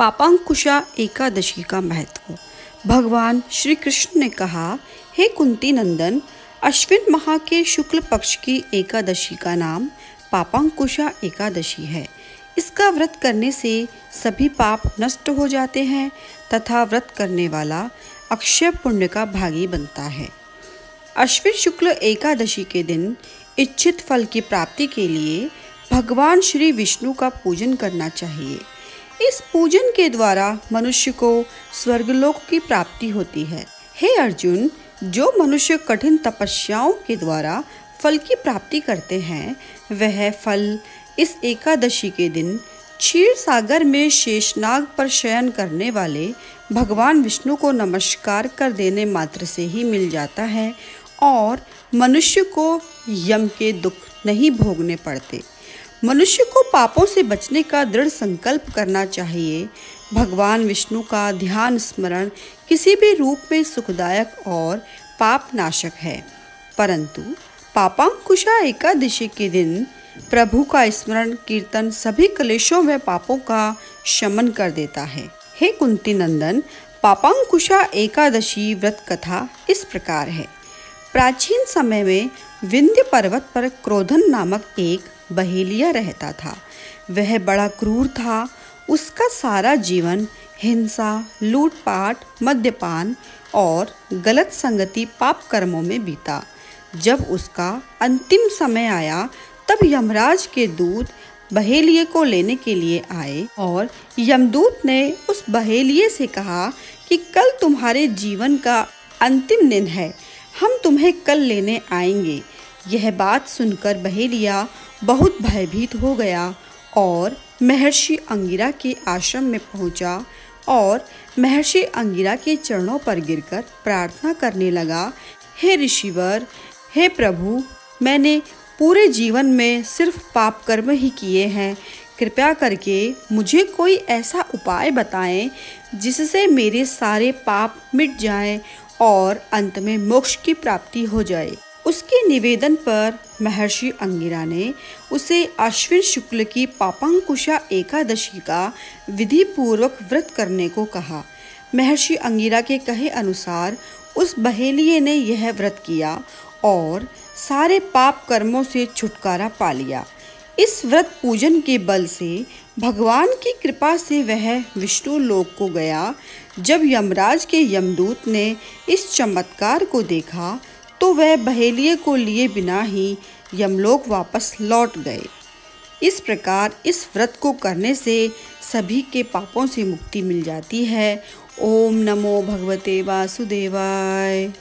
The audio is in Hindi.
पापांकुशा एकादशी का महत्व। भगवान श्री कृष्ण ने कहा, हे कुंती नंदन, अश्विन माह के शुक्ल पक्ष की एकादशी का नाम पापांकुशा एकादशी है। इसका व्रत करने से सभी पाप नष्ट हो जाते हैं तथा व्रत करने वाला अक्षय पुण्य का भागी बनता है। अश्विन शुक्ल एकादशी के दिन इच्छित फल की प्राप्ति के लिए भगवान श्री विष्णु का पूजन करना चाहिए। इस पूजन के द्वारा मनुष्य को स्वर्गलोक की प्राप्ति होती है। हे अर्जुन, जो मनुष्य कठिन तपस्याओं के द्वारा फल की प्राप्ति करते हैं, वह फल इस एकादशी के दिन क्षीर सागर में शेषनाग पर शयन करने वाले भगवान विष्णु को नमस्कार कर देने मात्र से ही मिल जाता है और मनुष्य को यम के दुख नहीं भोगने पड़ते। मनुष्य को पापों से बचने का दृढ़ संकल्प करना चाहिए। भगवान विष्णु का ध्यान स्मरण किसी भी रूप में सुखदायक और पाप नाशक है, परंतु पापांकुशा एकादशी के दिन प्रभु का स्मरण कीर्तन सभी क्लेशों व पापों का शमन कर देता है। हे कुंती नंदन, पापांकुशा एकादशी व्रत कथा इस प्रकार है। प्राचीन समय में विंध्य पर्वत पर क्रोधन नामक एक बहेलिया रहता था। वह बड़ा क्रूर था। उसका सारा जीवन हिंसा, लूटपाट, मद्यपान और गलत संगति पाप कर्मों में बीता। जब उसका अंतिम समय आया, तब यमराज के दूत बहेलिये को लेने के लिए आए और यमदूत ने उस बहेलिये से कहा कि कल तुम्हारे जीवन का अंतिम दिन है, हम तुम्हें कल लेने आएंगे। यह बात सुनकर बहेलिया बहुत भयभीत हो गया और महर्षि अंगिरा के आश्रम में पहुंचा और महर्षि अंगिरा के चरणों पर गिरकर प्रार्थना करने लगा, हे ऋषिवर, हे प्रभु, मैंने पूरे जीवन में सिर्फ पाप कर्म ही किए हैं। कृपया करके मुझे कोई ऐसा उपाय बताएं जिससे मेरे सारे पाप मिट जाएं और अंत में मोक्ष की प्राप्ति हो जाए। उसके निवेदन पर महर्षि अंगिरा ने उसे अश्विन शुक्ल की पापांकुशा एकादशी का विधि पूर्वक व्रत करने को कहा। महर्षि अंगिरा के कहे अनुसार उस बहेलिये ने यह व्रत किया और सारे पाप कर्मों से छुटकारा पा लिया। इस व्रत पूजन के बल से भगवान की कृपा से वह विष्णु लोक को गया। जब यमराज के यमदूत ने इस चमत्कार को देखा तो वह बहेलिये को लिए बिना ही यमलोक वापस लौट गए। इस प्रकार इस व्रत को करने से सभी के पापों से मुक्ति मिल जाती है। ओम नमो भगवते वासुदेवाय।